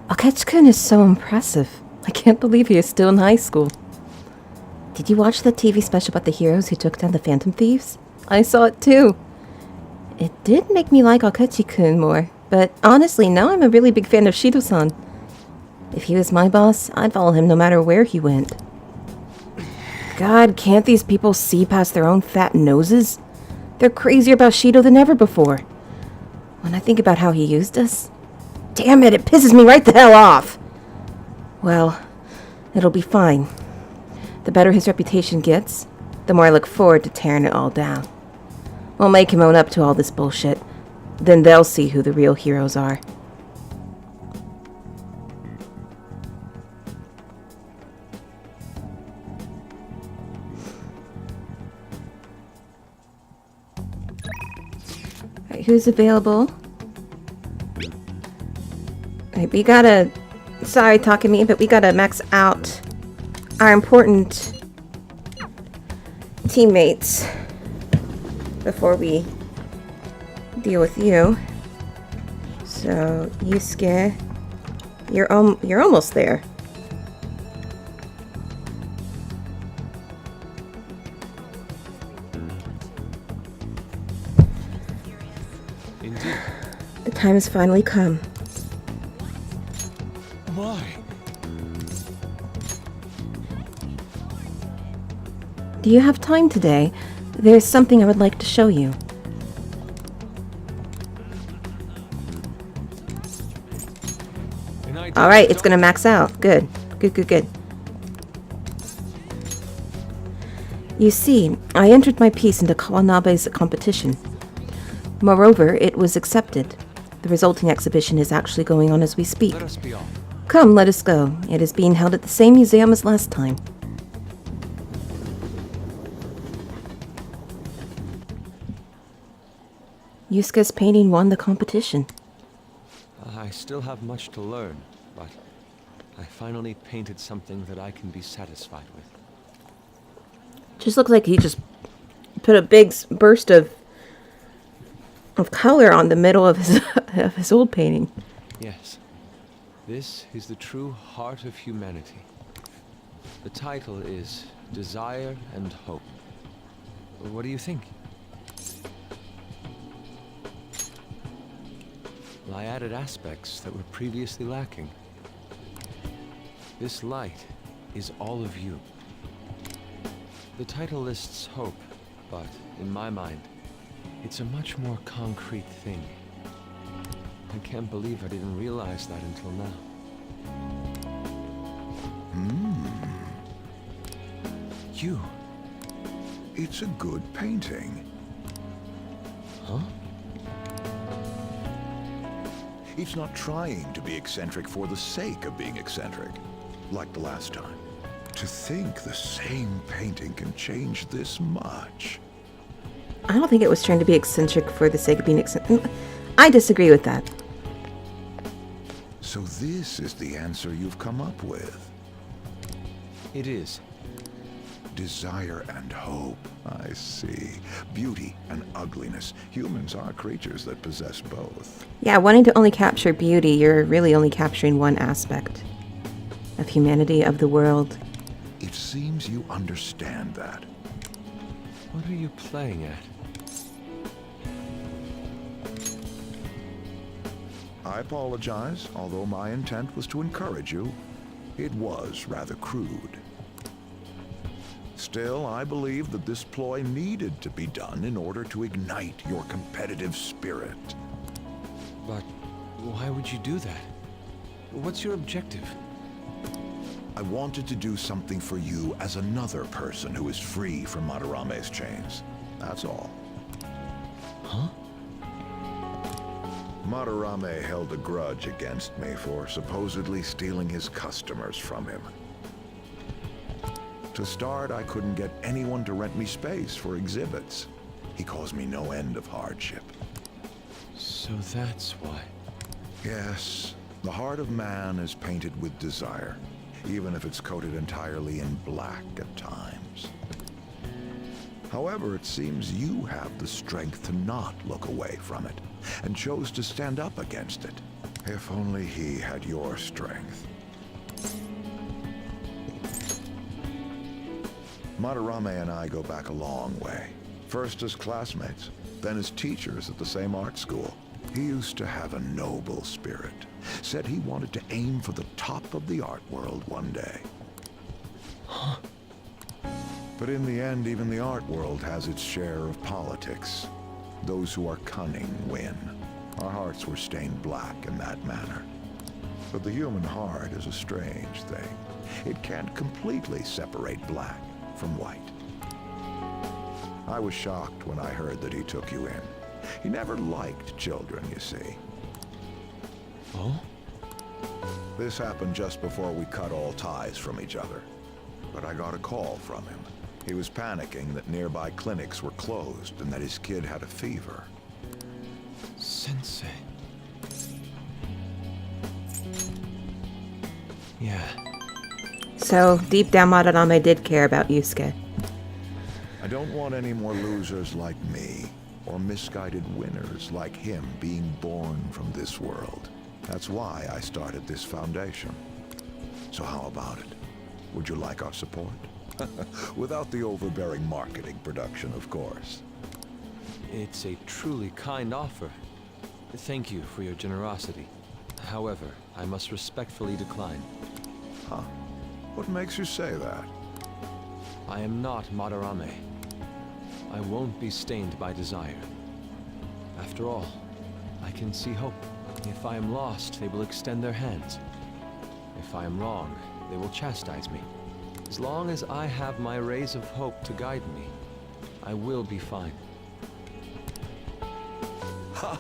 Aketsukin is so impressive. I can't believe he is still in high school. Did you watch that TV special about the heroes who took down the Phantom Thieves? I saw it too. It did make me like Akechi-kun more, but honestly, now I'm a really big fan of Shido-san. If he was my boss, I'd follow him no matter where he went. God, can't these people see past their own fat noses? They're crazier about Shido than ever before. When I think about how he used us... Damn it, it pisses me right the hell off! Well, it'll be fine. The better his reputation gets, the more I look forward to tearing it all down. We'll make him own up to all this bullshit. Then they'll see who the real heroes are. Alright, who's available? Alright, we gotta... Sorry, Takumi, but we gotta max out our important teammates before we deal with you. So, Yusuke, you're almost there. Indeed. The time has finally come. Why? Do you have time today? There's something I would like to show you. Alright, it's gonna max out. Good. Good. You see, I entered my piece into Kawanabe's competition. Moreover, it was accepted. The resulting exhibition is actually going on as we speak. Let us be off. Come, let us go. It is being held at the same museum as last time. Yusuke's painting won the competition. I still have much to learn, but I finally painted something that I can be satisfied with. Just looks like he just put a big burst of color on the middle of his of his old painting. Yes, this is the true heart of humanity. The title is Desire and Hope. What do you think? Well, I added aspects that were previously lacking. This light is all of you. The title lists hope, but in my mind, it's a much more concrete thing. I can't believe I didn't realize that until now. You. It's a good painting. Huh? It's not trying to be eccentric for the sake of being eccentric, like the last time. To think the same painting can change this much. I don't think it was trying to be eccentric for the sake of being eccentric. I disagree with that. So this is the answer you've come up with. It is. Desire and hope. I see. Beauty and ugliness. Humans are creatures that possess both. Yeah, wanting to only capture beauty, you're really only capturing one aspect of humanity, of the world. It seems you understand that. What are you playing at? I apologize, although my intent was to encourage you. It was rather crude. Still, I believe that this ploy needed to be done in order to ignite your competitive spirit. But why would you do that? What's your objective? I wanted to do something for you as another person who is free from Madarame's chains. That's all. Huh? Madarame held a grudge against me for supposedly stealing his customers from him. To start, I couldn't get anyone to rent me space for exhibits. He caused me no end of hardship. So that's why. Yes, the heart of man is painted with desire, even if it's coated entirely in black at times. However, it seems you have the strength to not look away from it, and chose to stand up against it. If only he had your strength. Madarame and I go back a long way. First as classmates, then as teachers at the same art school. He used to have a noble spirit. Said he wanted to aim for the top of the art world one day. But in the end, even the art world has its share of politics. Those who are cunning win. Our hearts were stained black in that manner. But the human heart is a strange thing. It can't completely separate black from white. I was shocked when I heard that he took you in. He never liked children, you see. Oh? This happened just before we cut all ties from each other. But I got a call from him. He was panicking that nearby clinics were closed and that his kid had a fever. Sensei. Yeah. So, deep down, Madarame did care about Yusuke. I don't want any more losers like me, or misguided winners like him being born from this world. That's why I started this foundation. So how about it? Would you like our support? Without the overbearing marketing production, of course. It's a truly kind offer. Thank you for your generosity. However, I must respectfully decline. Huh? What makes you say that? I am not Madarame. I won't be stained by desire. After all, I can see hope. If I am lost, they will extend their hands. If I am wrong, they will chastise me. As long as I have my rays of hope to guide me, I will be fine. Ha!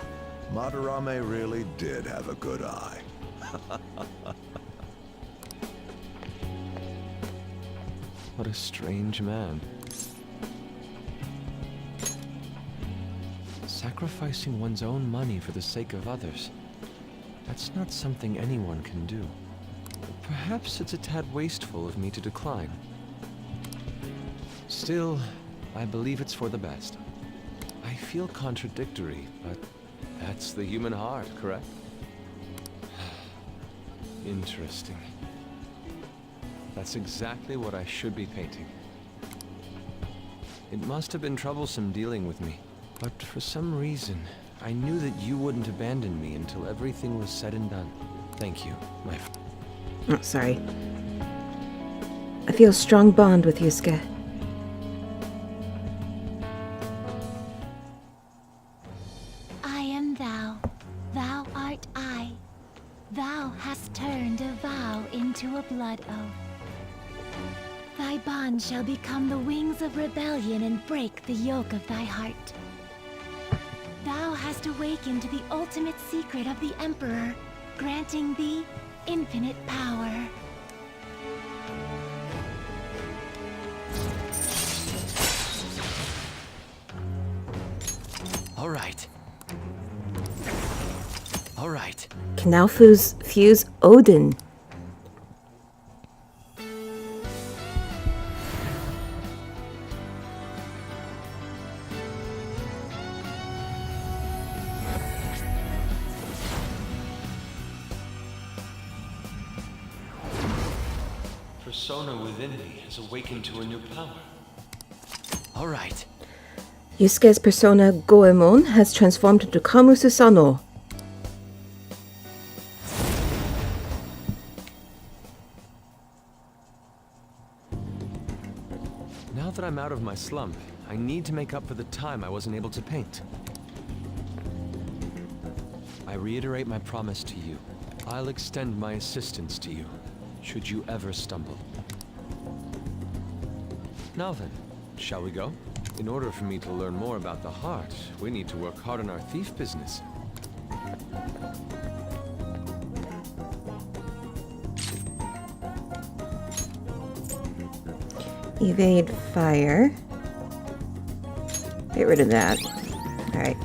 Madarame really did have a good eye. What a strange man. Sacrificing one's own money for the sake of others. That's not something anyone can do. Perhaps it's a tad wasteful of me to decline. Still, I believe it's for the best. I feel contradictory, but that's the human heart, correct? Interesting. That's exactly what I should be painting. It must have been troublesome dealing with me, but for some reason, I knew that you wouldn't abandon me until everything was said and done. Thank you, my friend. Oh, sorry. I feel a strong bond with Yusuke. I am thou, thou art I. Thou hast turned a vow into a blood oath. Thy bond shall become the wings of rebellion and break the yoke of thy heart. Thou hast awakened the ultimate secret of the Emperor, granting thee infinite power. All right. All right. Can now fuse Odin. Persona within me has awakened to a new power. All right. Yusuke's persona Goemon has transformed into Kamusu Sano. Now that I'm out of my slump, I need to make up for the time I wasn't able to paint. I reiterate my promise to you. I'll extend my assistance to you, should you ever stumble. Now then, shall we go? In order for me to learn more about the heart, we need to work hard on our thief business. Evade fire. Get rid of that. Alright.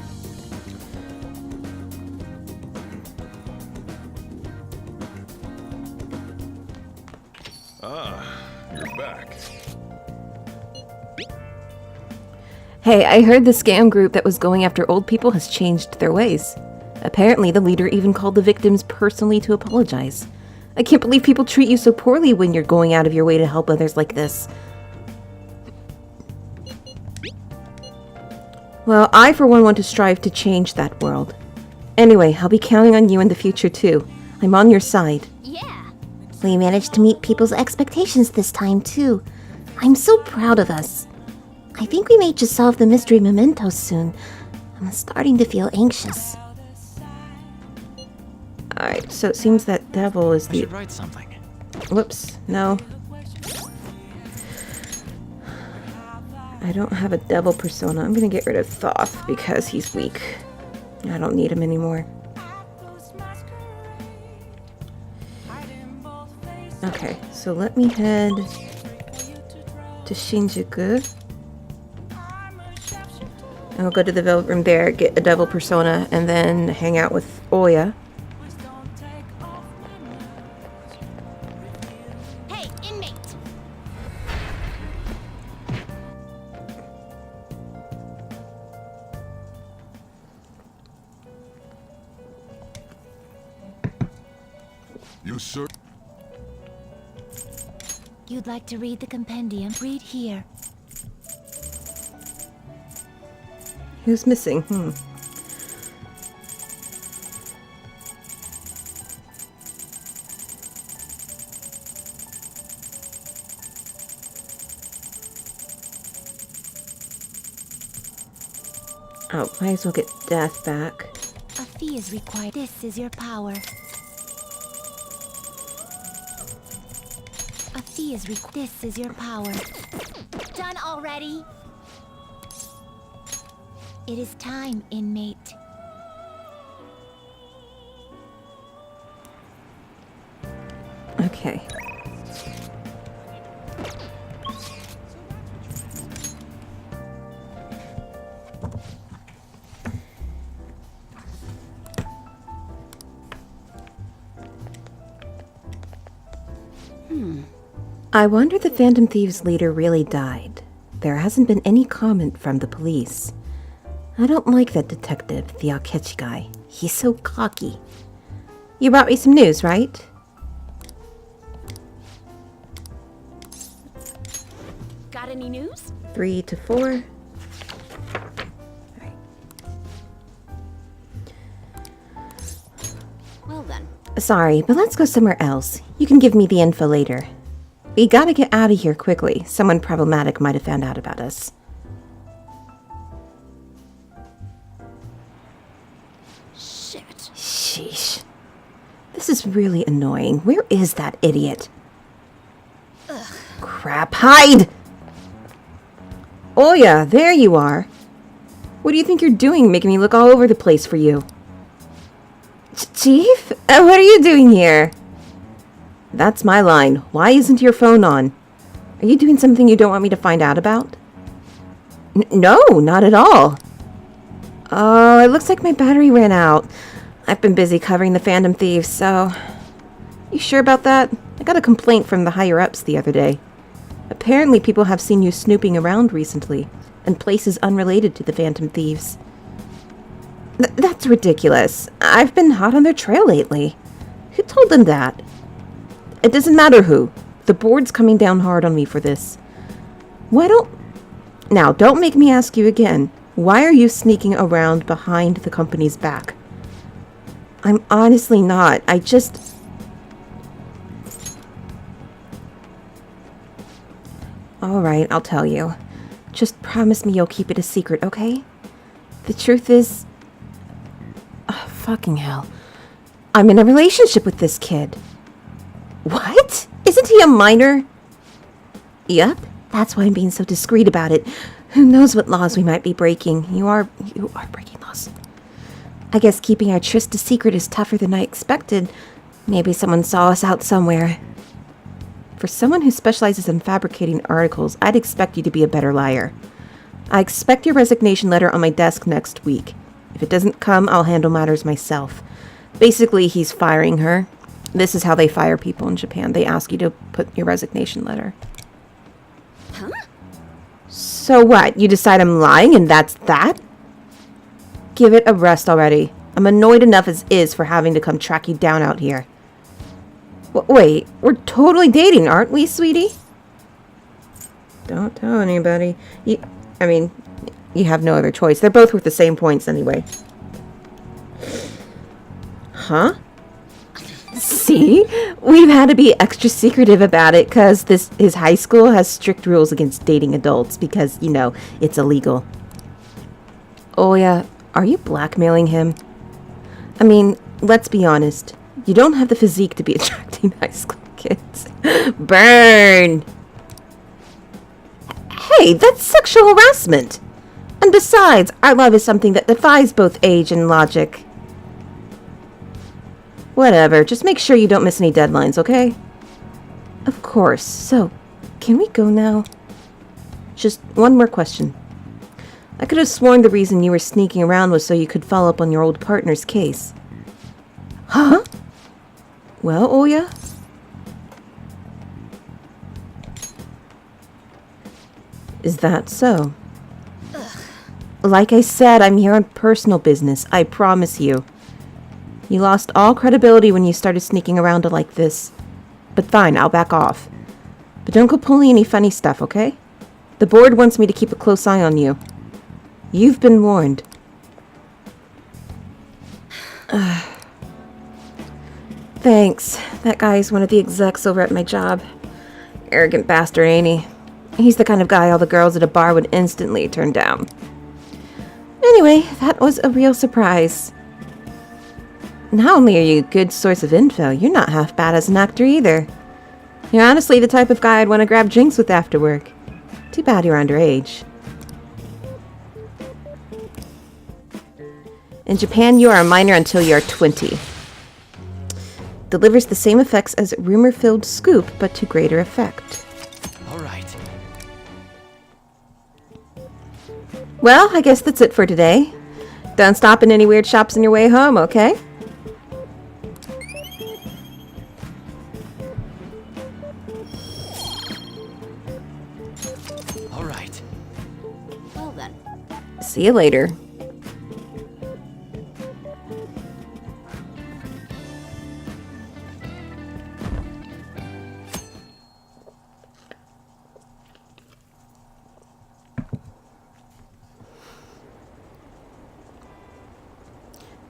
You're back. Hey, I heard the scam group that was going after old people has changed their ways. Apparently, the leader even called the victims personally to apologize. I can't believe people treat you so poorly when you're going out of your way to help others like this. Well, I for one want to strive to change that world. Anyway, I'll be counting on you in the future too. I'm on your side. Yeah. We managed to meet people's expectations this time, too. I'm so proud of us. I think we may just solve the mystery mementos soon. I'm starting to feel anxious. Alright, so it seems that devil is I the... should write something. Whoops, no. I don't have a devil persona. I'm gonna get rid of Thoth because he's weak. I don't need him anymore. Okay, so let me head to Shinjuku. And we'll go to the Velvet Room there, get a devil persona, and then hang out with Oya. Hey, inmate! You sir? You'd like to read the compendium? Read here. Who's missing? Oh, might as well get Death back. A fee is required. This is your power. A fee is required. This is your power. Done already? It is time, inmate. Okay. I wonder the Phantom Thieves leader really died. There hasn't been any comment from the police. I don't like that detective, the Akechi guy. He's so cocky. You brought me some news, right? Got any news? 3 to 4. Well then. Sorry, but let's go somewhere else. You can give me the info later. We gotta get out of here quickly. Someone problematic might have found out about us. Shit. Sheesh. This is really annoying. Where is that idiot? Crap, hide! Oh yeah, there you are. What do you think you're doing, making me look all over the place for you? Chief? What are you doing here? That's my line. Why isn't your phone on? Are you doing something you don't want me to find out about? No, not at all. Oh, it looks like my battery ran out. I've been busy covering the Phantom Thieves, so... You sure about that? I got a complaint from the higher-ups the other day. Apparently people have seen you snooping around recently, in places unrelated to the Phantom Thieves. That's ridiculous. I've been hot on their trail lately. Who told them that? It doesn't matter who. The board's coming down hard on me for this. Now, don't make me ask you again. Why are you sneaking around behind the company's back? I'm honestly not. I just... Alright, I'll tell you. Just promise me you'll keep it a secret, okay? The truth is... Oh, fucking hell. I'm in a relationship with this kid. What? Isn't he a minor? Yep, that's why I'm being so discreet about it. Who knows what laws we might be breaking. You are breaking laws. I guess keeping our tryst a secret is tougher than I expected. Maybe someone saw us out somewhere. For someone who specializes in fabricating articles, I'd expect you to be a better liar. I expect your resignation letter on my desk next week. If it doesn't come, I'll handle matters myself. Basically, he's firing her. This is how they fire people in Japan. They ask you to put your resignation letter. Huh? So what? You decide I'm lying and that's that? Give it a rest already. I'm annoyed enough as is for having to come track you down out here. Wait, we're totally dating, aren't we, sweetie? Don't tell anybody. You have no other choice. They're both worth the same points anyway. Huh? See? We've had to be extra secretive about it because his high school has strict rules against dating adults because, you know, it's illegal. Oh yeah, are you blackmailing him? I mean, let's be honest. You don't have the physique to be attracting high school kids. Burn! Hey, that's sexual harassment! And besides, our love is something that defies both age and logic. Whatever, just make sure you don't miss any deadlines, okay? Of course. So, can we go now? Just one more question. I could have sworn the reason you were sneaking around was so you could follow up on your old partner's case. Huh? Well, Oya? Is that so? Like I said, I'm here on personal business, I promise you. You lost all credibility when you started sneaking around like this. But fine, I'll back off. But don't go pulling any funny stuff, okay? The board wants me to keep a close eye on you. You've been warned. Thanks. That guy's one of the execs over at my job. Arrogant bastard, ain't he? He's the kind of guy all the girls at a bar would instantly turn down. Anyway, that was a real surprise. Not only are you a good source of info, you're not half bad as an actor either. You're honestly the type of guy I'd want to grab drinks with after work. Too bad you're underage. In Japan, you are a minor until you are 20. Delivers the same effects as rumor-filled scoop, but to greater effect. All right. Well, I guess that's it for today. Don't stop in any weird shops on your way home, okay? All right. Well then. See you later.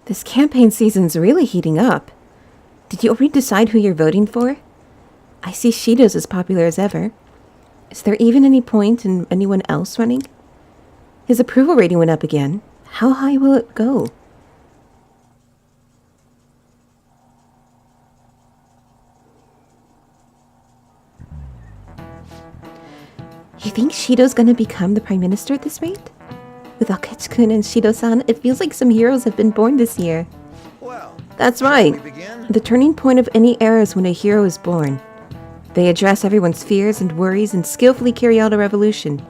This campaign season's really heating up. Did you already decide who you're voting for? I see Shido's as popular as ever. Is there even any point in anyone else running? His approval rating went up again. How high will it go? You think Shido's gonna become the Prime Minister at this rate? With Akechi-kun and Shido-san, it feels like some heroes have been born this year. Well, That's right. The turning point of any era is when a hero is born. They address everyone's fears and worries and skillfully carry out a revolution.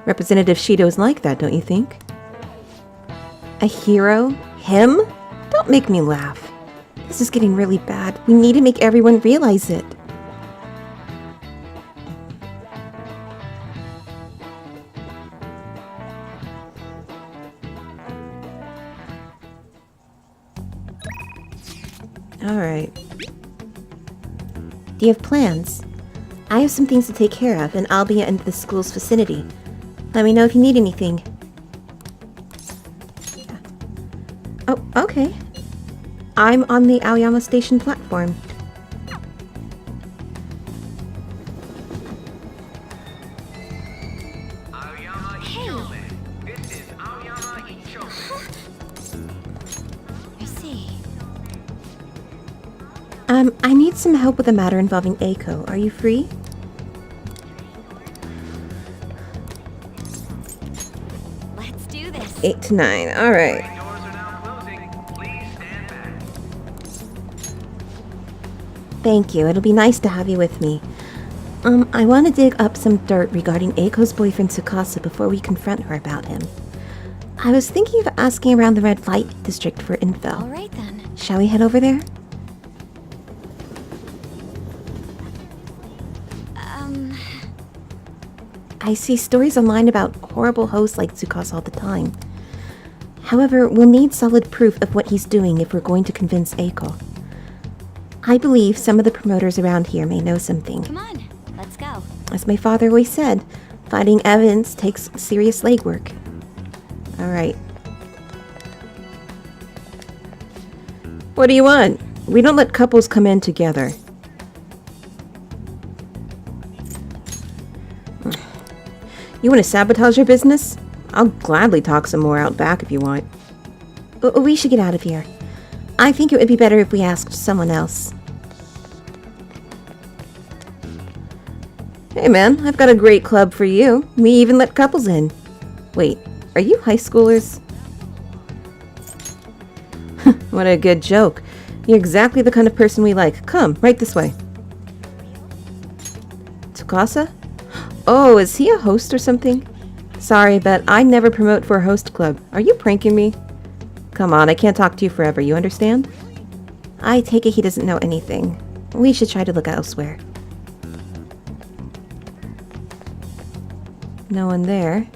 Representative Shido is like that, don't you think? A hero? Him? Don't make me laugh. This is getting really bad. We need to make everyone realize it. Alright. Do you have plans? I have some things to take care of, and I'll be in the school's vicinity. Let me know if you need anything. Oh, okay. I'm on the Aoyama Station platform. I see. I need some help with a matter involving Eiko. Are you free? Let's do this. 8 to 9. Alright. Thank you. It'll be nice to have you with me. I want to dig up some dirt regarding Eiko's boyfriend Tsukasa before we confront her about him. I was thinking of asking around the red light district for info. All right then. Shall we head over there? I see stories online about horrible hosts like Tsukasa all the time. However, we'll need solid proof of what he's doing if we're going to convince Eiko. I believe some of the promoters around here may know something. Come on, let's go. As my father always said, finding evidence takes serious legwork. Alright. What do you want? We don't let couples come in together. You want to sabotage your business? I'll gladly talk some more out back if you want. We should get out of here. I think it would be better if we asked someone else. Hey man, I've got a great club for you. We even let couples in. Wait, are you high schoolers? What a good joke. You're exactly the kind of person we like. Come, right this way. Tsukasa? Oh, is he a host or something? Sorry, but I never promote for a host club. Are you pranking me? Come on, I can't talk to you forever, you understand? I take it he doesn't know anything. We should try to look elsewhere. No one there.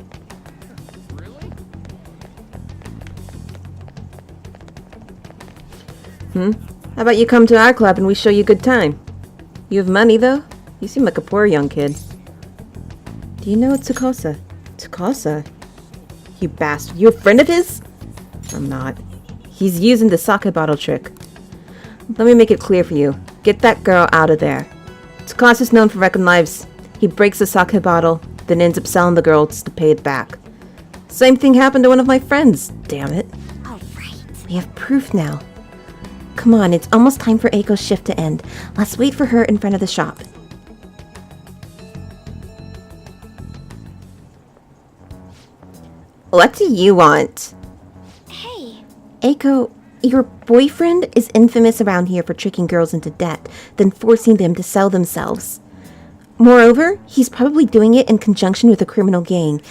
How about you come to our club and we show you a good time? You have money, though? You seem like a poor young kid. Do you know Tsukasa? Tsukasa? You bastard. You a friend of his? I'm not. He's using the sake bottle trick. Let me make it clear for you. Get that girl out of there. Tsukasa's known for wrecking lives. He breaks the sake bottle, then ends up selling the girls to pay it back. Same thing happened to one of my friends, damn it. All right. We have proof now. Come on, it's almost time for Eiko's shift to end. Let's wait for her in front of the shop. What do you want? Hey, Eiko, your boyfriend is infamous around here for tricking girls into debt, then forcing them to sell themselves. Moreover, he's probably doing it in conjunction with a criminal gang.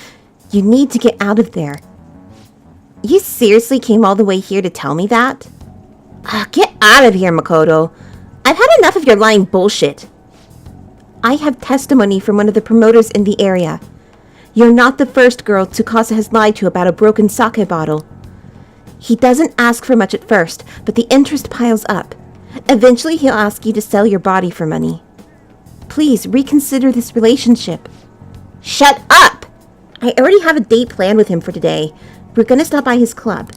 You need to get out of there. You seriously came all the way here to tell me that? Get out of here, Makoto. I've had enough of your lying bullshit. I have testimony from one of the promoters in the area. You're not the first girl Tsukasa has lied to about a broken sake bottle. He doesn't ask for much at first, but the interest piles up. Eventually he'll ask you to sell your body for money. Please reconsider this relationship. Shut up! I already have a date planned with him for today. We're gonna stop by his club.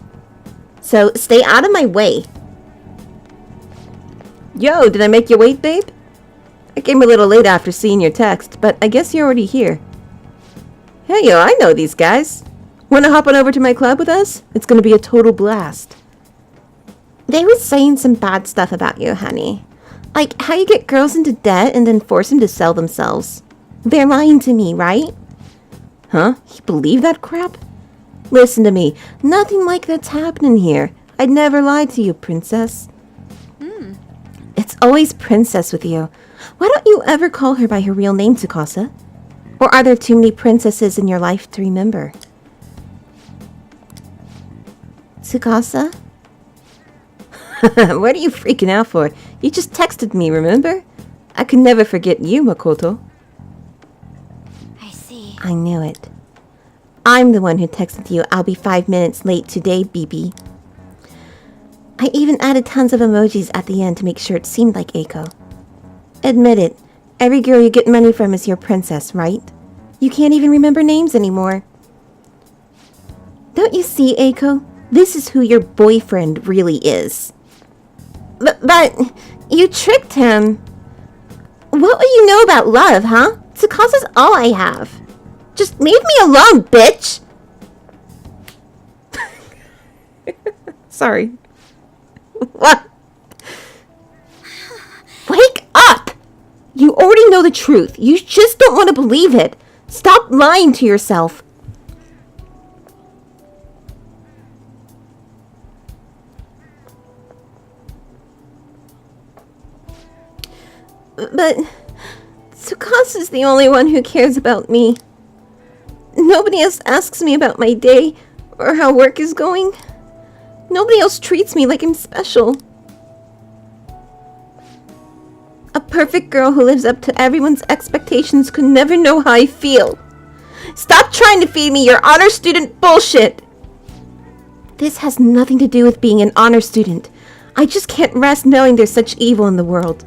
So stay out of my way. Yo, did I make you wait, babe? I came a little late after seeing your text, but I guess you're already here. Hey, yo, I know these guys. Wanna hop on over to my club with us? It's gonna be a total blast. They were saying some bad stuff about you, honey. Like how you get girls into debt and then force them to sell themselves. They're lying to me, right? Huh? You believe that crap? Listen to me. Nothing like that's happening here. I'd never lie to you, princess. It's always princess with you. Why don't you ever call her by her real name, Tsukasa? Or are there too many princesses in your life to remember? Tsukasa? What are you freaking out for? You just texted me, remember? I could never forget you, Makoto. I see. I knew it. I'm the one who texted you, I'll be 5 minutes late today, BB. I even added tons of emojis at the end to make sure it seemed like Eiko. Admit it, every girl you get money from is your princess, right? You can't even remember names anymore. Don't you see, Eiko? This is who your boyfriend really is. But you tricked him. What will you know about love, huh? Tsukasa's all I have. Just leave me alone, bitch! Sorry. What? Wake up! You already know the truth. You just don't want to believe it. Stop lying to yourself. But Tsukasa's the only one who cares about me. Nobody else asks me about my day or how work is going. Nobody else treats me like I'm special. A perfect girl who lives up to everyone's expectations could never know how I feel. Stop trying to feed me your honor student bullshit! This has nothing to do with being an honor student. I just can't rest knowing there's such evil in the world.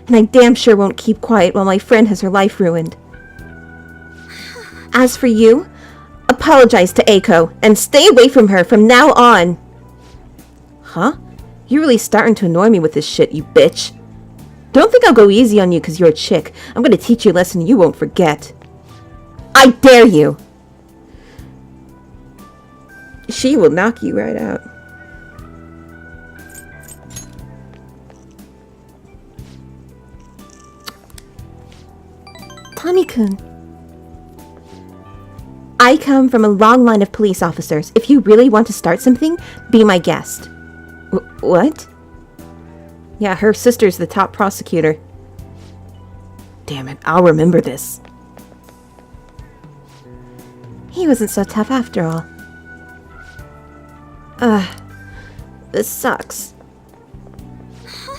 And I damn sure won't keep quiet while my friend has her life ruined. As for you, apologize to Eiko and stay away from her from now on. Huh? You're really starting to annoy me with this shit, you bitch. Don't think I'll go easy on you because you're a chick. I'm gonna teach you a lesson you won't forget. I dare you! She will knock you right out. Tommy-kun. I come from a long line of police officers. If you really want to start something, be my guest. What? Yeah, her sister's the top prosecutor. Damn it, I'll remember this. He wasn't so tough after all. This sucks.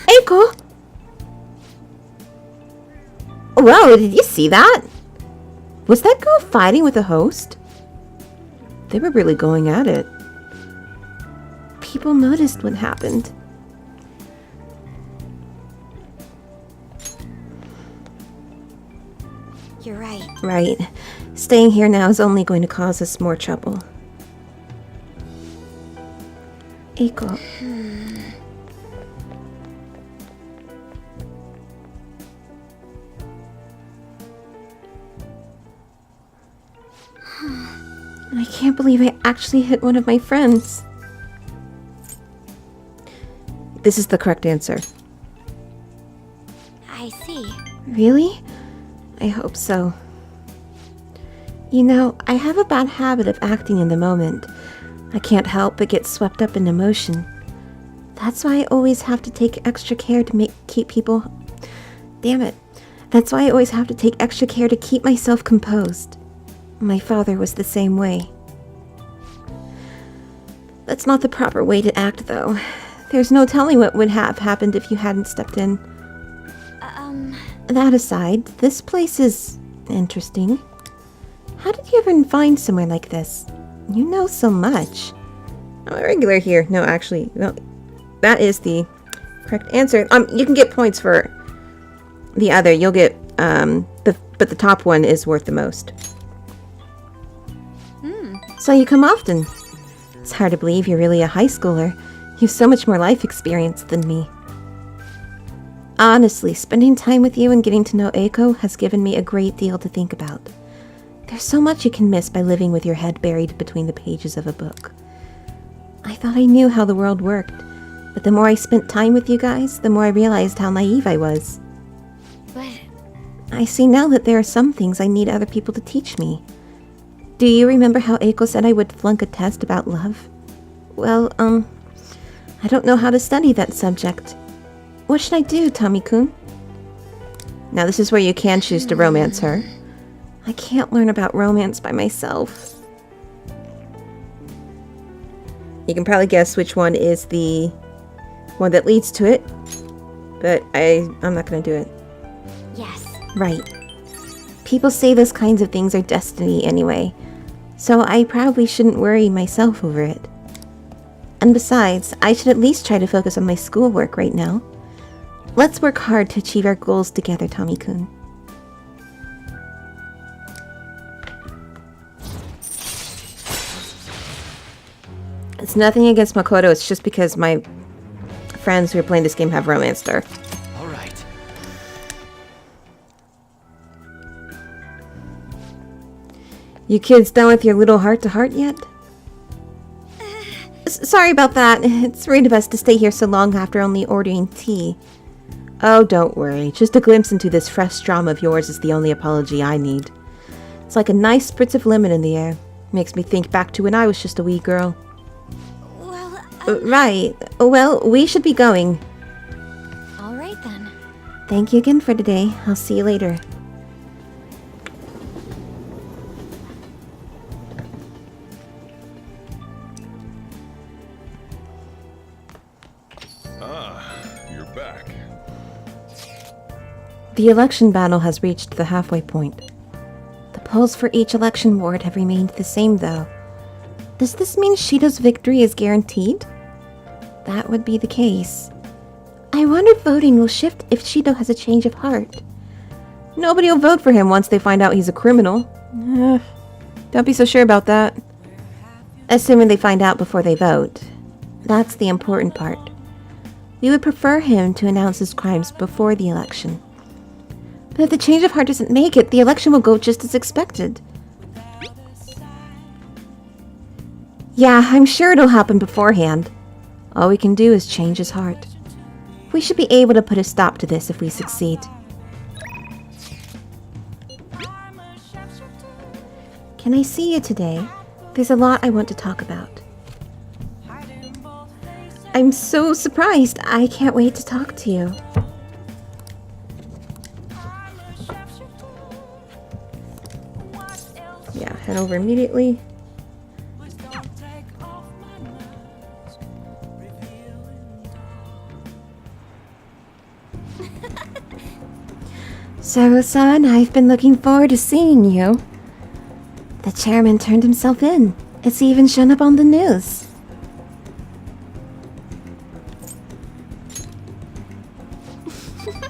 Eiko! Whoa, did you see that? Was that girl fighting with a host? They were really going at it. People noticed what happened. You're right. Right. Staying here now is only going to cause us more trouble. Eiko. I can't believe I actually hit one of my friends. This is the correct answer. I see. Really? I hope so. You know, I have a bad habit of acting in the moment. I can't help but get swept up in emotion. That's why I always have to take extra care to keep people... Damn it. That's why I always have to take extra care to keep myself composed. My father was the same way. That's not the proper way to act, though. There's no telling what would have happened if you hadn't stepped in. That aside, this place is interesting. How did you ever find somewhere like this? You know so much. I'm a regular here. No, actually, no, that is the correct answer. You can get points for the other. You'll get but the top one is worth the most. So you come often. It's hard to believe you're really a high schooler. You have so much more life experience than me. Honestly, spending time with you and getting to know Eiko has given me a great deal to think about. There's so much you can miss by living with your head buried between the pages of a book. I thought I knew how the world worked, but the more I spent time with you guys, the more I realized how naive I was. But I see now that there are some things I need other people to teach me. Do you remember how Eiko said I would flunk a test about love? Well, I don't know how to study that subject. What should I do, Tommy-kun? Now this is where you can choose to romance her. I can't learn about romance by myself. You can probably guess which one is the one that leads to it, but I'm not gonna do it. yes. Right. People say those kinds of things are destiny anyway, so I probably shouldn't worry myself over it. And besides, I should at least try to focus on my schoolwork right now. Let's work hard to achieve our goals together, Tommy-kun. It's nothing against Makoto, it's just because my friends who are playing this game have romanced her. All right. You kids done with your little heart-to-heart yet? Sorry about that. It's rude of us to stay here so long after only ordering tea. Oh, don't worry. Just a glimpse into this fresh drama of yours is the only apology I need. It's like a nice spritz of lemon in the air. Makes me think back to when I was just a wee girl. Well, Right. Well, we should be going. all right then. Thank you again for today. I'll see you later. You're back. The election battle has reached the halfway point. The polls for each election ward have remained the same, though. Does this mean Shido's victory is guaranteed? That would be the case. I wonder if voting will shift if Shido has a change of heart. Nobody will vote for him once they find out he's a criminal. Don't be so sure about that. Assuming they find out before they vote. That's the important part. We would prefer him to announce his crimes before the election. But if the change of heart doesn't make it, the election will go just as expected. Yeah, I'm sure it'll happen beforehand. All we can do is change his heart. We should be able to put a stop to this if we succeed. Can I see you today? There's a lot I want to talk about. I'm so surprised. I can't wait to talk to you. Yeah, head over immediately. Zero-san, I've been looking forward to seeing you. The chairman turned himself in. It's even shown up on the news.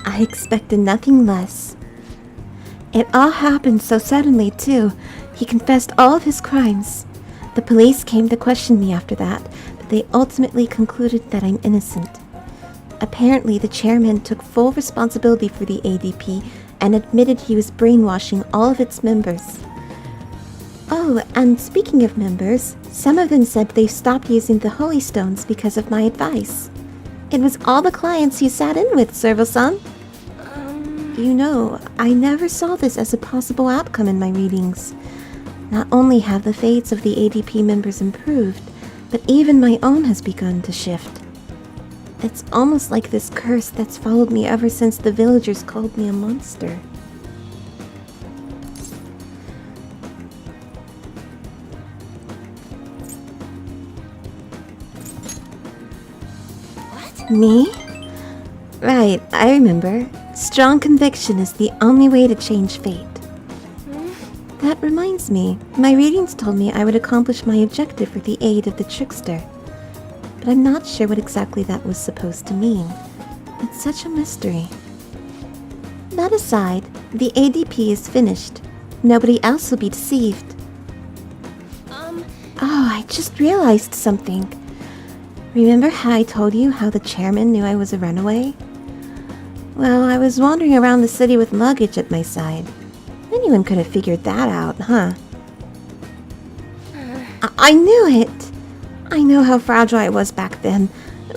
I expected nothing less. It all happened so suddenly, too. He confessed all of his crimes. The police came to question me after that, but they ultimately concluded that I'm innocent. Apparently, the chairman took full responsibility for the ADP and admitted he was brainwashing all of its members. Oh, and speaking of members, some of them said they stopped using the Holy Stones because of my advice. It was all the clients you sat in with, Servo-san. You know, I never saw this as a possible outcome in my readings. Not only have the fates of the ADP members improved, but even my own has begun to shift. It's almost like this curse that's followed me ever since the villagers called me a monster. What? Me? Right, I remember. Strong conviction is the only way to change fate. That reminds me, my readings told me I would accomplish my objective with the aid of the trickster. But I'm not sure what exactly that was supposed to mean. It's such a mystery. That aside, the ADP is finished. Nobody else will be deceived. Oh, I just realized something. Remember how I told you how the chairman knew I was a runaway? Well, I was wandering around the city with luggage at my side. Anyone could have figured that out, huh? I knew it! I know how fragile I was back then,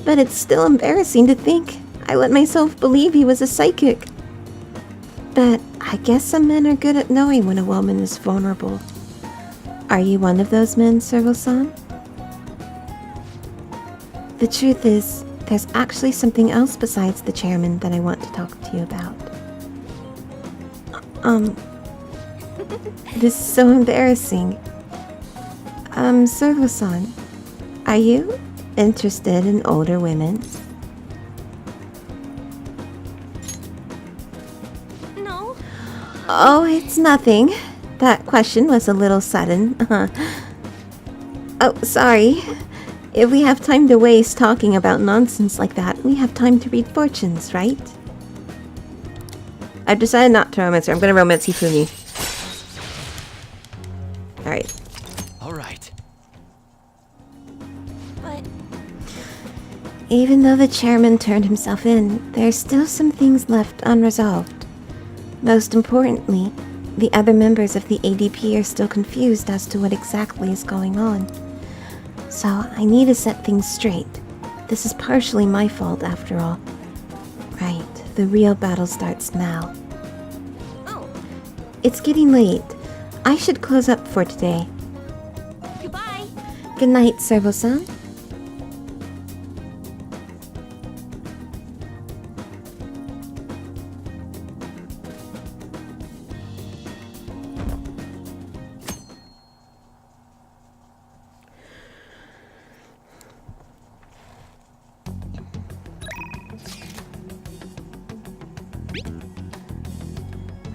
but it's still embarrassing to think I let myself believe he was a psychic. But I guess some men are good at knowing when a woman is vulnerable. Are you one of those men, Servo-san? The truth is, there's actually something else besides the chairman that I want to talk to you about. This is so embarrassing. Servo-san, are you interested in older women? No. Oh, it's nothing. That question was a little sudden. Oh, sorry. If we have time to waste talking about nonsense like that, we have time to read fortunes, right? I've decided not to romance her. I'm gonna romance Hifumi. Alright. Alright. But Even though the chairman turned himself in, there's still some things left unresolved. Most importantly, the other members of the ADP are still confused as to what exactly is going on. So I need to set things straight. This is partially my fault after all. Right, the real battle starts now. oh, It's getting late. I should close up for today. goodbye. Good night, Servo-san.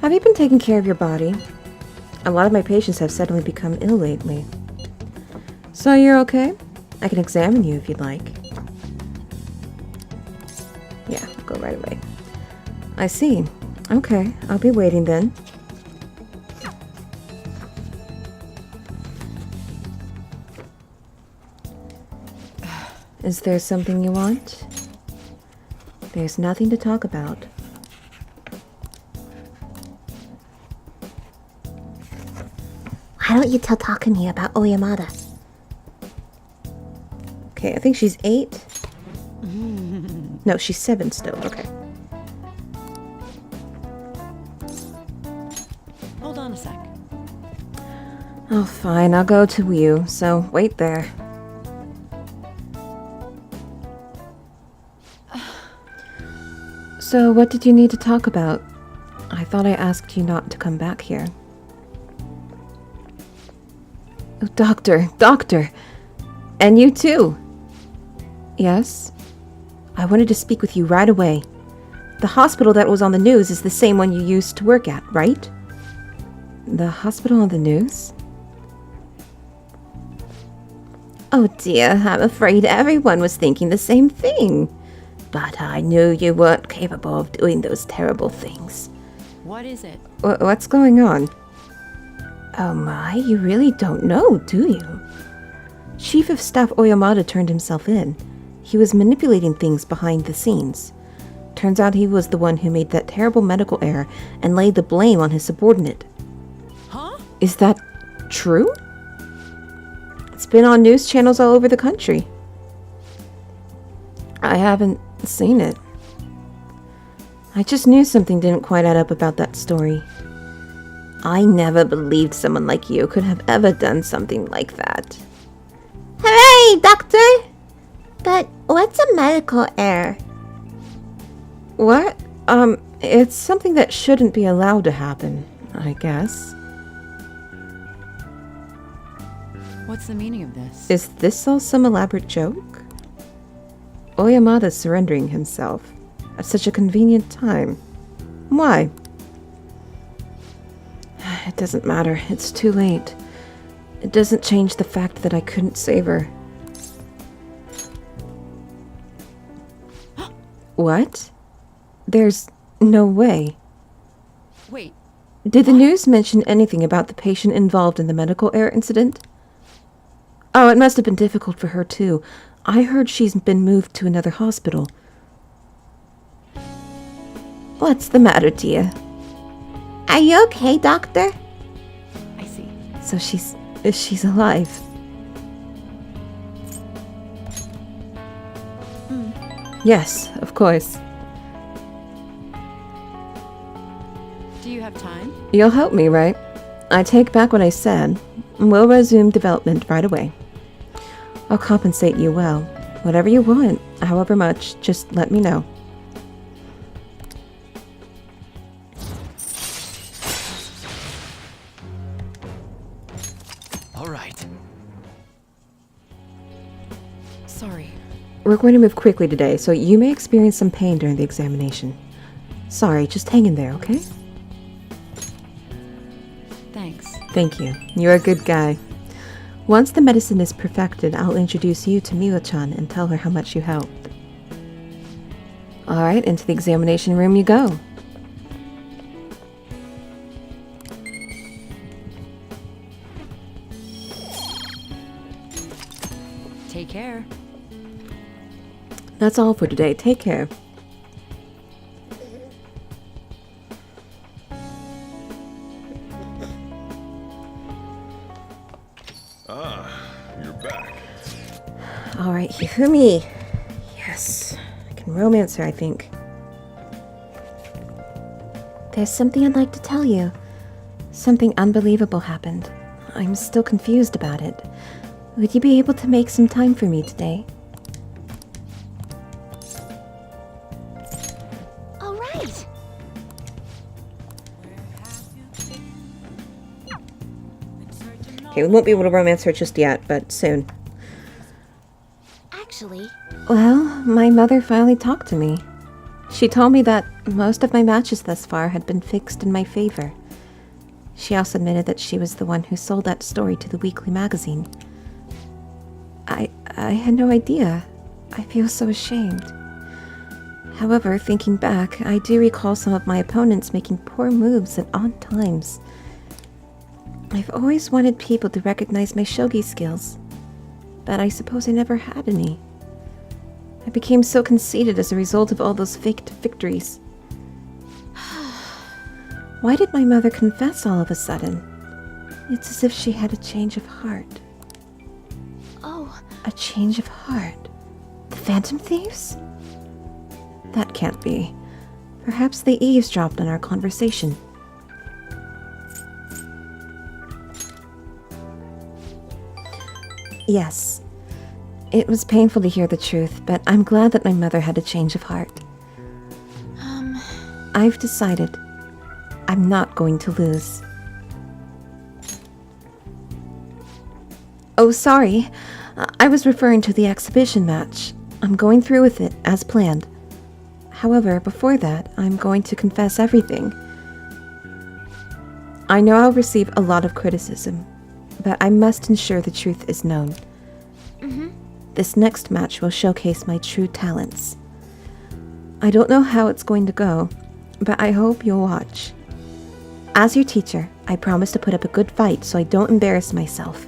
Have you been taking care of your body? A lot of my patients have suddenly become ill lately. So you're okay? I can examine you if you'd like. Yeah, I'll go right away. I see. Okay, I'll be waiting then. Is there something you want? There's nothing to talk about. Why don't you tell Takumi about Oyamada? Okay, I think she's 8. No, she's 7 still. Okay. Hold on a sec. Oh, fine. I'll go to you. So wait there. So what did you need to talk about? I thought I asked you not to come back here. Oh, Doctor! And you too! Yes? I wanted to speak with you right away. The hospital that was on the news is the same one you used to work at, right? The hospital on the news? Oh dear, I'm afraid everyone was thinking the same thing. But I knew you weren't capable of doing those terrible things. What is it? What's going on? Oh my, you really don't know, do you? Chief of Staff Oyamada turned himself in. He was manipulating things behind the scenes. Turns out he was the one who made that terrible medical error and laid the blame on his subordinate. Huh? Is that true? It's been on news channels all over the country. I haven't seen it. I just knew something didn't quite add up about that story. I never believed someone like you could have ever done something like that. Hooray, Doctor! But what's a medical error? What? It's something that shouldn't be allowed to happen, I guess. What's the meaning of this? Is this all some elaborate joke? Oyamada's surrendering himself at such a convenient time. Why? It doesn't matter. It's too late. It doesn't change the fact that I couldn't save her. What? There's no way. Wait, Did the news mention anything about the patient involved in the medical error incident? Oh, it must have been difficult for her too. I heard she's been moved to another hospital. What's the matter, dear? Are you okay, Doctor? I see. So she's alive. Yes, of course. Do you have time? You'll help me, right? I take back what I said. We'll resume development right away. I'll compensate you well. Whatever you want, however much, just let me know. All right. Sorry. We're going to move quickly today, so you may experience some pain during the examination. Sorry, just hang in there, okay? Thanks. Thank you. You're a good guy. Once the medicine is perfected, I'll introduce you to Miwa-chan and tell her how much you helped. Alright, into the examination room you go. Take care. That's all for today. Take care. You're back. Alright, Hifumi. Yes. I can romance her, I think. There's something I'd like to tell you. Something unbelievable happened. I'm still confused about it. Would you be able to make some time for me today? All right. Okay, we won't be able to romance her just yet, but soon. Actually, Well, my mother finally talked to me. She told me that most of my matches thus far had been fixed in my favor. She also admitted that she was the one who sold that story to the weekly magazine. I had no idea. I feel so ashamed. However, thinking back, I do recall some of my opponents making poor moves at odd times. I've always wanted people to recognize my shogi skills, but I suppose I never had any. I became so conceited as a result of all those faked victories. Why did my mother confess all of a sudden? It's as if she had a change of heart. Oh, A change of heart? The Phantom Thieves? That can't be. Perhaps they eavesdropped on our conversation. Yes. It was painful to hear the truth, but I'm glad that my mother had a change of heart. I've decided I'm not going to lose. Oh, sorry. I was referring to the exhibition match. I'm going through with it, as planned. However, before that, I'm going to confess everything. I know I'll receive a lot of criticism, but I must ensure the truth is known. This next match will showcase my true talents. I don't know how it's going to go, but I hope you'll watch. As your teacher, I promise to put up a good fight so I don't embarrass myself.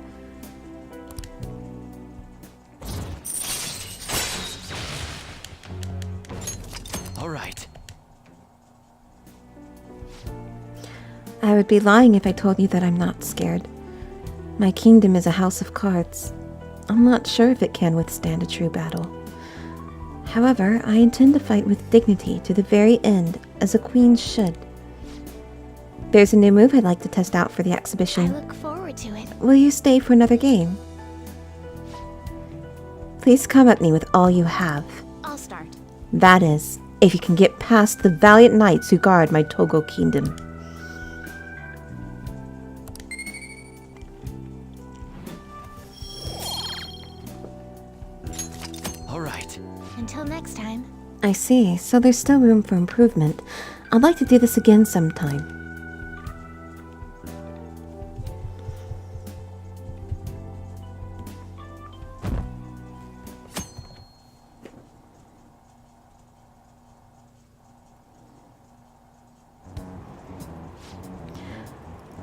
All right. I would be lying if I told you that I'm not scared. My kingdom is a house of cards. I'm not sure if it can withstand a true battle. However, I intend to fight with dignity to the very end, as a queen should. There's a new move I'd like to test out for the I exhibition. look forward to it. Will you stay for another game? Please come at me with all you have. I'll start. That is, if you can get past the valiant knights who guard my Togo kingdom. All right. Until next time. I see, so there's still room for improvement. I'd like to do this again sometime.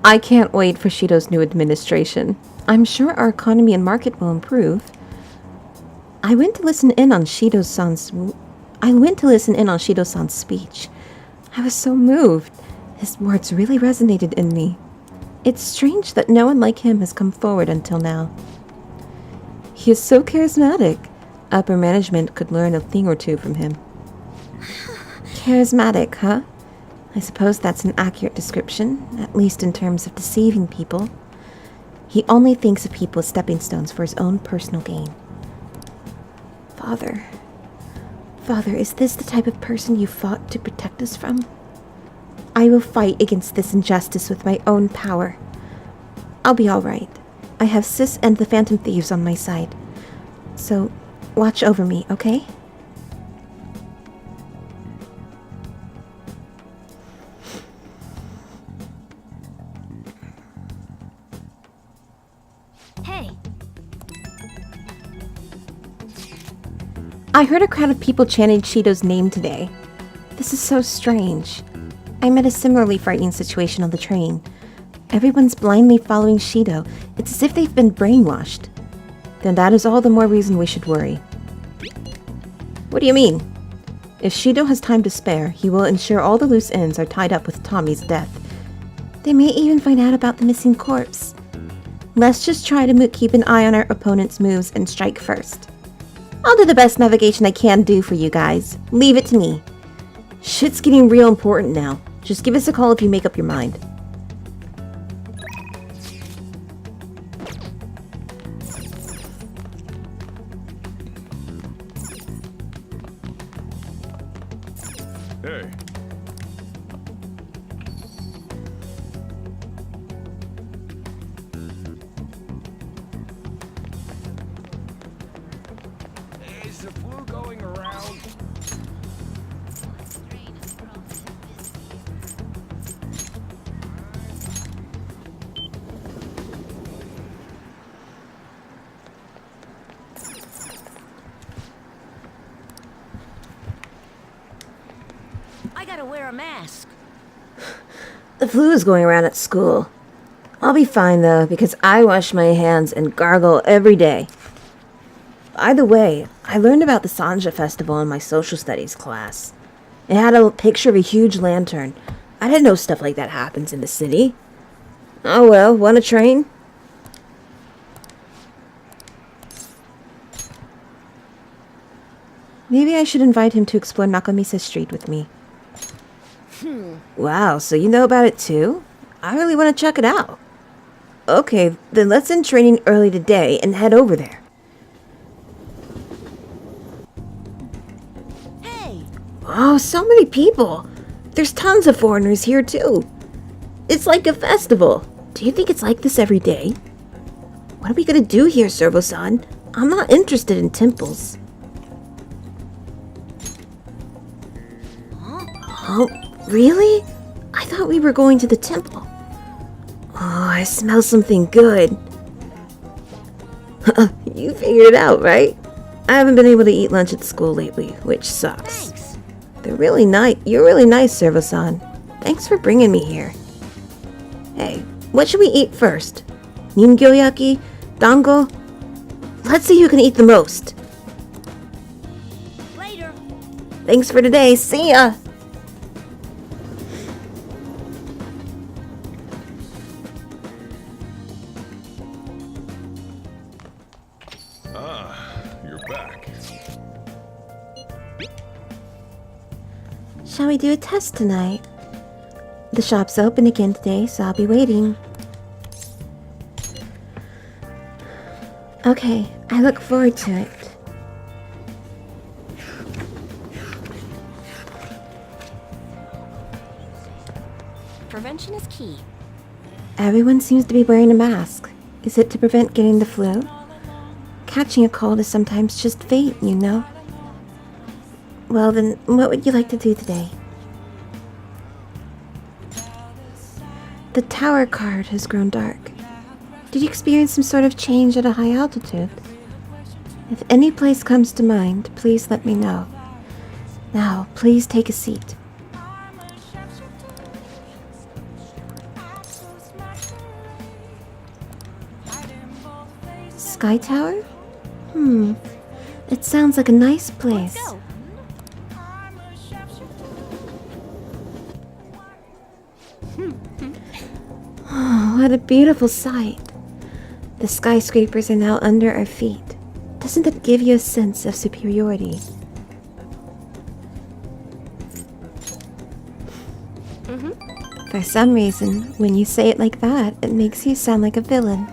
I can't wait for Shido's new administration. I'm sure our economy and market will improve. I went to listen in on Shido-san's speech. I was so moved. His words really resonated in me. It's strange that no one like him has come forward until now. He is so charismatic. Upper management could learn a thing or two from him. Charismatic, huh? I suppose that's an accurate description, at least in terms of deceiving people. He only thinks of people as stepping stones for his own personal gain. Father, is this the type of person you fought to protect us from? I will fight against this injustice with my own power. I'll be all right. I have Sis and the Phantom Thieves on my side. So, watch over me, okay? Hey, I heard a crowd of people chanting Shido's name today. This is so strange. I met a similarly frightening situation on the train. Everyone's blindly following Shido. It's as if they've been brainwashed. Then that is all the more reason we should worry. What do you mean? If Shido has time to spare, he will ensure all the loose ends are tied up with Tommy's death. They may even find out about the missing corpse. Let's just try to keep an eye on our opponent's moves and strike first. I'll do the best navigation I can do for you guys. Leave it to me. Shit's getting real important now. Just give us a call if you make up your mind. Hey. Is the flu going around? I gotta wear a mask. The flu is going around at school. I'll be fine though, because I wash my hands and gargle every day. By the way, I learned about the Sanja festival in my social studies class. It had a picture of a huge lantern. I didn't know stuff like that happens in the city. Oh well, want a train? Maybe I should invite him to explore Nakamisa Street with me. Wow, so you know about it too? I really want to check it out. Okay, then let's end training early today and head over there. Hey, Oh, so many people. There's tons of foreigners here too. It's like a festival. Do you think it's like this every day? What are we gonna do here, Servo-san? I'm not interested in temples. Oh, really? I thought we were going to the temple. Oh, I smell something good. You figured it out, right? I haven't been able to eat lunch at school lately, which sucks. thanks. They're really nice. You're really nice, Servo-san. Thanks for bringing me here. Hey, what should we eat first? Ningyoyaki? Dango? Let's see who can eat the most. Later. Thanks for today. See ya! You're back. Shall we do a test tonight? The shop's open again today, so I'll be waiting. Okay, I look forward to it. Prevention is key. Everyone seems to be wearing a mask. Is it to prevent getting the flu? Catching a cold is sometimes just fate, you know? Well then, what would you like to do today? The tower card has grown dark. Did you experience some sort of change at a high altitude? If any place comes to mind, please let me know. Now, please take a seat. Sky Tower? It sounds like a nice place. Go. Oh, what a beautiful sight. The skyscrapers are now under our feet. Doesn't that give you a sense of superiority? For some reason, when you say it like that, it makes you sound like a villain.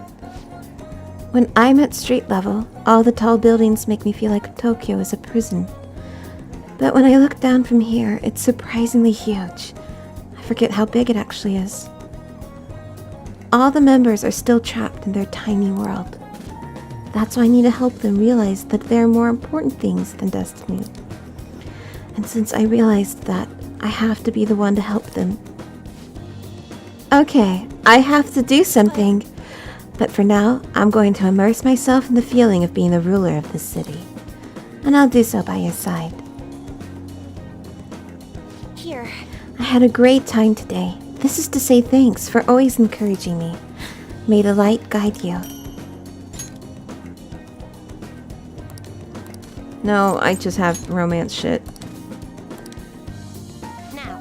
When I'm at street level, all the tall buildings make me feel like Tokyo is a prison. But when I look down from here, it's surprisingly huge. I forget how big it actually is. All the members are still trapped in their tiny world. That's why I need to help them realize that there are more important things than destiny. And since I realized that, I have to be the one to help them. Okay, I have to do something. But for now, I'm going to immerse myself in the feeling of being the ruler of this city. And I'll do so by your side. Here. I had a great time today. This is to say thanks for always encouraging me. May the light guide you. No, I just have romance shit. Now.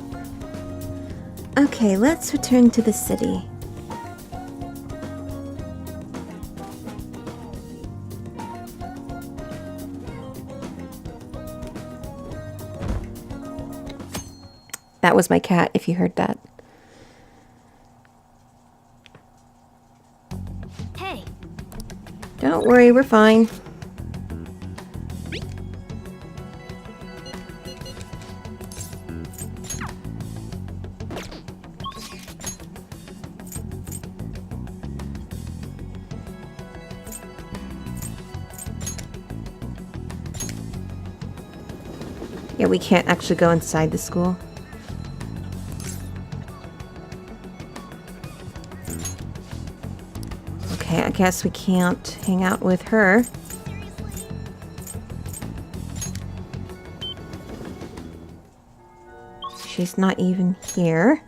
Okay, let's return to the city. That was my cat, if you heard that. Hey. Don't worry, we're fine. Yeah, we can't actually go inside the school. Okay, I guess we can't hang out with her. she's not even here.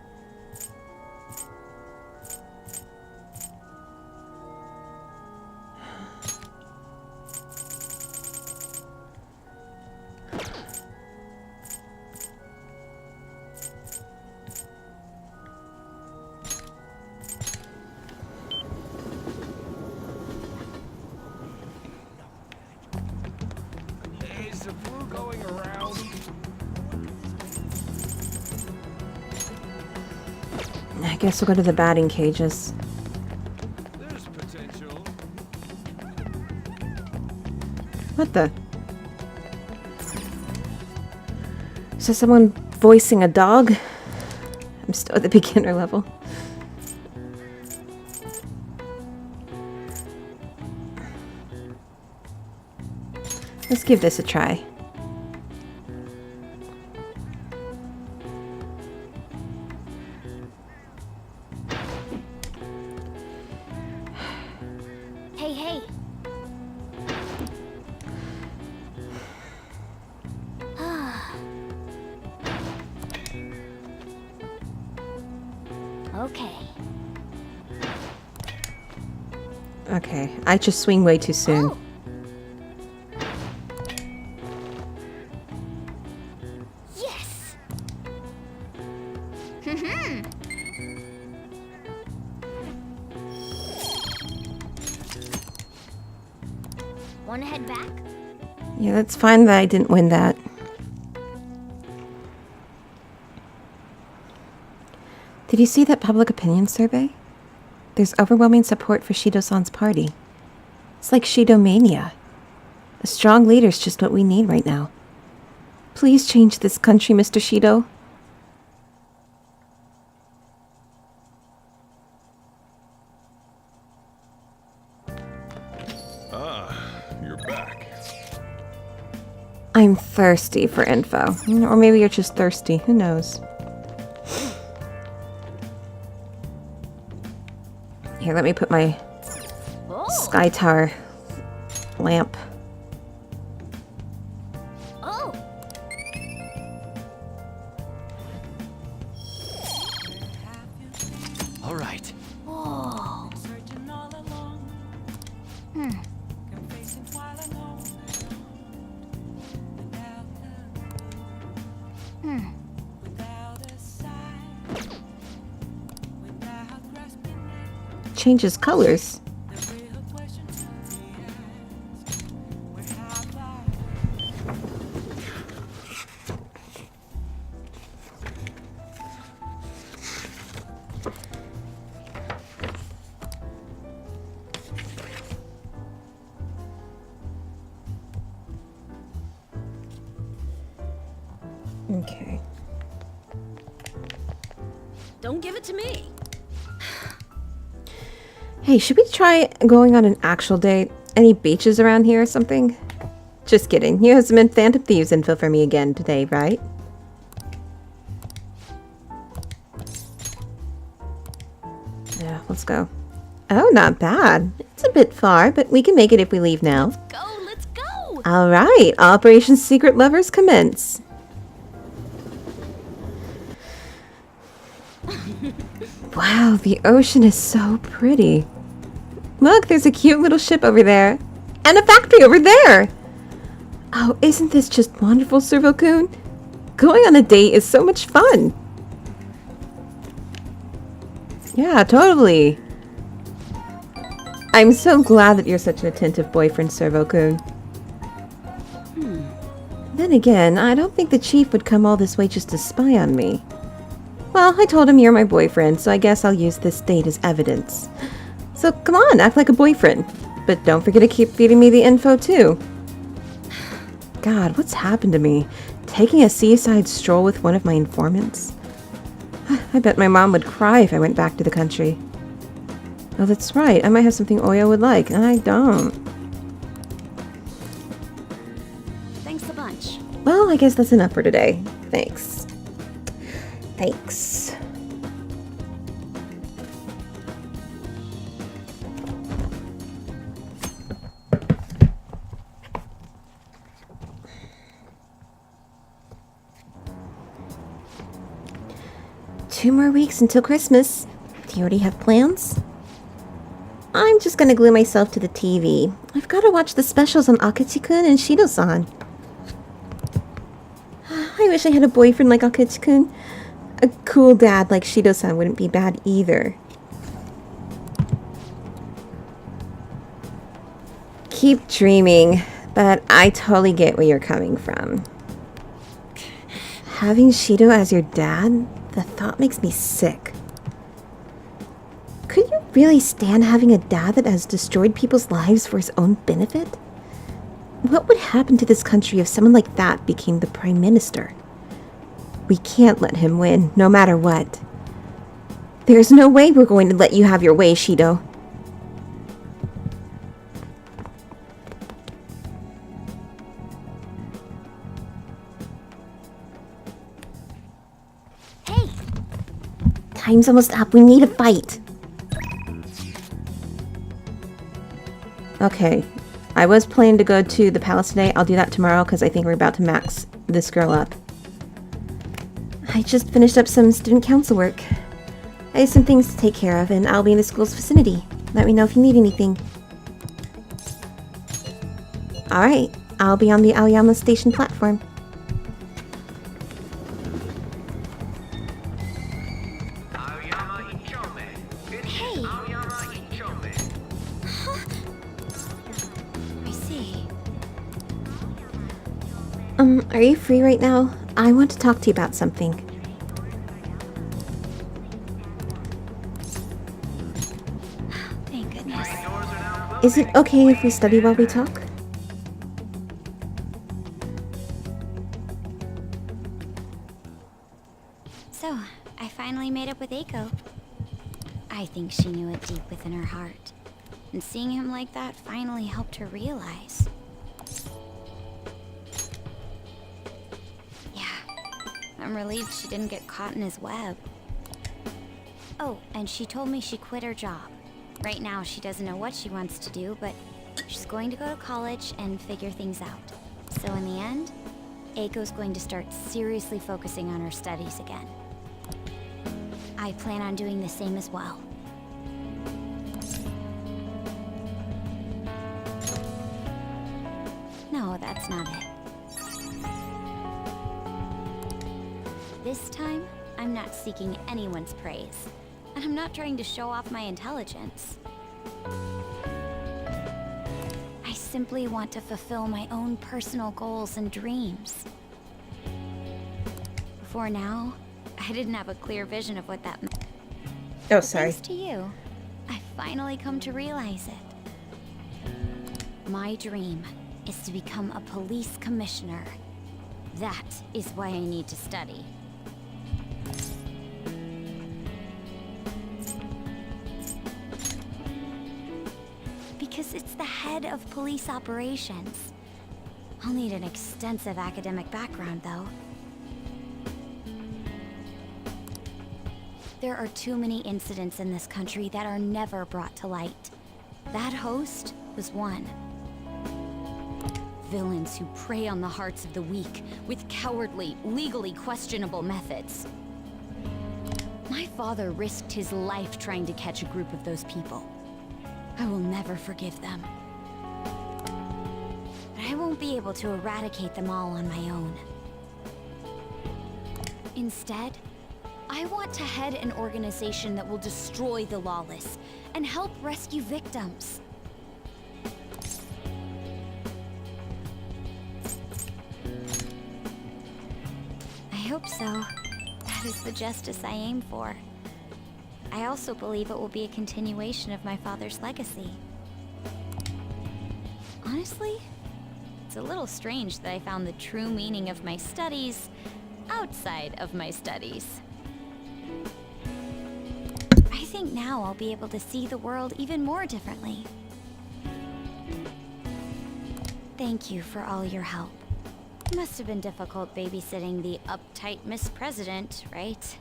Is the flu going around? I guess we'll go to the batting cages. There's potential. What the? Is there someone voicing a dog? I'm still at the beginner level. Let's give this a try. Hey, hey. Okay. Okay, I just swing way too soon. Oh. Yes. Wanna head back? Yeah, that's fine that I didn't win that. Did you see that public opinion survey? There's overwhelming support for Shido-san's party. It's like Shido-mania. A strong leader's just what we need right now. Please change this country, Mr. Shido. You're back. I'm thirsty for info. Or maybe you're just thirsty. Who knows? Here, let me put my Oh. Sky Tower lamp. Oh. All right. Oh. Changes colors. Okay. Don't give it to me. Hey, should we try going on an actual date? Any beaches around here or something? Just kidding. You have some Phantom Thieves info for me again today, right? Yeah, let's go. Oh, not bad. It's a bit far, but we can make it if we leave now. Go, let's go. All right, Operation Secret Lovers commence. Wow, the ocean is so pretty. Look, there's a cute little ship over there. And a factory over there. Oh, isn't this just wonderful, Servo-kun? Going on a date is so much fun. Yeah, totally. I'm so glad that you're such an attentive boyfriend, Servo-kun. Then again, I don't think the chief would come all this way just to spy on me. Well, I told him you're my boyfriend, so I guess I'll use this date as evidence. So come on, act like a boyfriend. But don't forget to keep feeding me the info, too. God, what's happened to me? Taking a seaside stroll with one of my informants? I bet my mom would cry if I went back to the country. Oh, that's right. I might have something Oyo would like, and I don't. Thanks a bunch. Well, I guess that's enough for today. Thanks. Thanks. 2 more weeks until Christmas. Do you already have plans? I'm just gonna glue myself to the TV. I've gotta watch the specials on Akechi-kun and Shido-san. I wish I had a boyfriend like Akechi-kun. A cool dad like Shido-san wouldn't be bad either. Keep dreaming, but I totally get where you're coming from. Having Shido as your dad, the thought makes me sick. Could you really stand having a dad that has destroyed people's lives for his own benefit? What would happen to this country if someone like that became the prime minister? We can't let him win, no matter what. There's no way we're going to let you have your way, Shido. Hey, Time's almost up. We need a fight. Okay. I was planning to go to the palace today. I'll do that tomorrow because I think we're about to max this girl up. I just finished up some student council work. I have some things to take care of, and I'll be in the school's vicinity. Let me know if you need anything. Alright, I'll be on the Aoyama station platform. hey. I see. Are you free right now? I want to talk to you about something. Thank goodness. Is it okay if we study while we talk? So, I finally made up with Eiko. I think she knew it deep within her heart. And seeing him like that finally helped her realize. Yeah, I'm relieved she didn't get caught in his web. Oh, and she told me she quit her job. Right now, she doesn't know what she wants to do, but she's going to go to college and figure things out. So in the end, Eiko's going to start seriously focusing on her studies again. I plan on doing the same as well. No, that's not it. This time, I'm not seeking anyone's praise, and I'm not trying to show off my intelligence. I simply want to fulfill my own personal goals and dreams. Before now, I didn't have a clear vision of what that meant. Oh, sorry. Thanks to you, I finally come to realize it. My dream is to become a police commissioner. That is why I need to study. Because it's the head of police operations. I'll need an extensive academic background, though. There are too many incidents in this country that are never brought to light. That host was one. Villains who prey on the hearts of the weak with cowardly, legally questionable methods. My father risked his life trying to catch a group of those people. I will never forgive them. But I won't be able to eradicate them all on my own. Instead, I want to head an organization that will destroy the lawless and help rescue victims. I hope so. That is the justice I aim for. I also believe it will be a continuation of my father's legacy. Honestly, it's a little strange that I found the true meaning of my studies outside of my studies. I think now I'll be able to see the world even more differently. Thank you for all your help. It must have been difficult babysitting the uptight Miss President, right?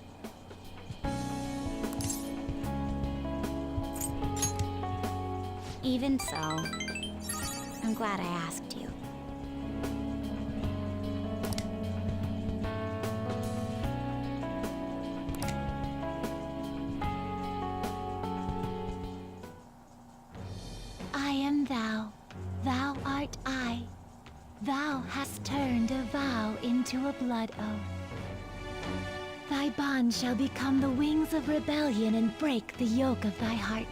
Even so, I'm glad I asked you. into a blood oath. Thy bond shall become the wings of rebellion and break the yoke of thy heart.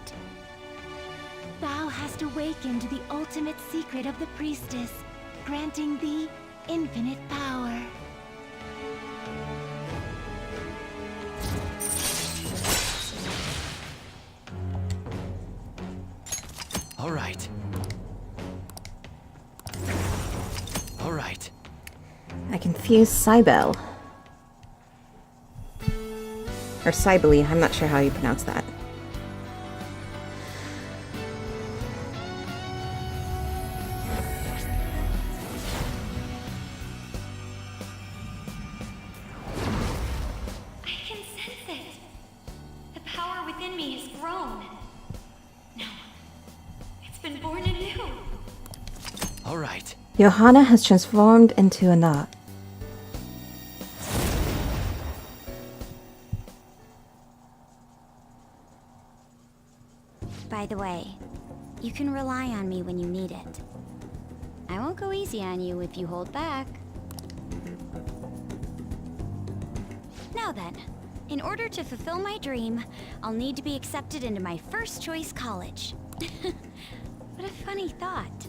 Thou hast awakened the ultimate secret of the priestess, granting thee infinite power. All right. All right. I confused Cybele. Or Cybele, I'm not sure how you pronounce that. I can sense it. The power within me has grown. No, it's been born anew. All right. Johanna has transformed into a knot. By the way, you can rely on me when you need it. I won't go easy on you if you hold back. Now then, in order to fulfill my dream, I'll need to be accepted into my first choice college. What a funny thought.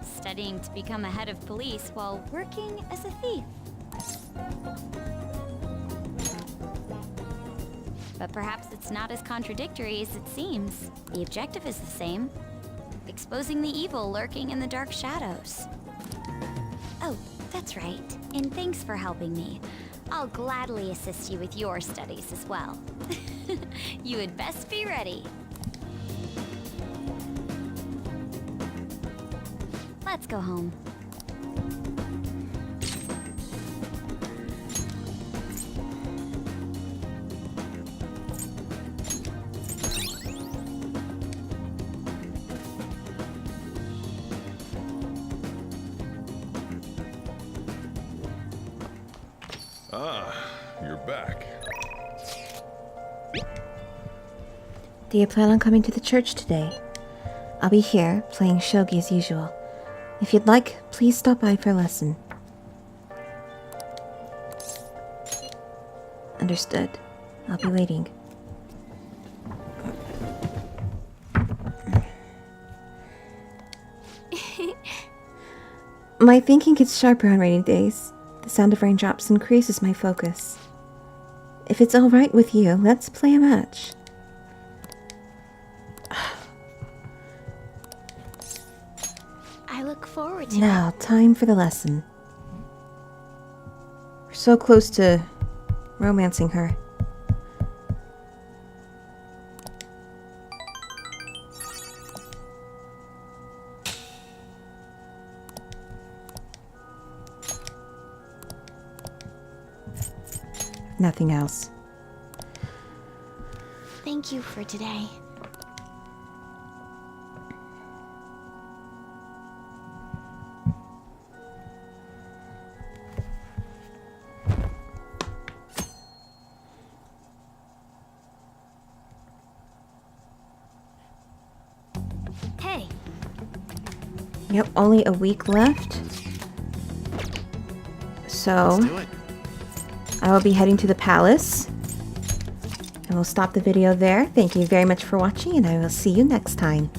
Studying to become a head of police while working as a thief. But perhaps it's not as contradictory as it seems. The objective is the same. Exposing the evil lurking in the dark shadows. Oh, that's right. And thanks for helping me. I'll gladly assist you with your studies as well. You had best be ready. Let's go home. Ah, you're back. Do you plan on coming to the church today? I'll be here, playing shogi as usual. If you'd like, please stop by for a lesson. Understood. I'll be waiting. My thinking gets sharper on rainy days. The sound of raindrops increases my focus. If it's alright with you, let's play a match. I look forward to it. Now, time for the lesson. We're so close to romancing her. Nothing else. Thank you for today. Hey, Yep, only a week left. So, Do it. I will be heading to the palace. And we'll stop the video there. Thank you very much for watching, and I will see you next time.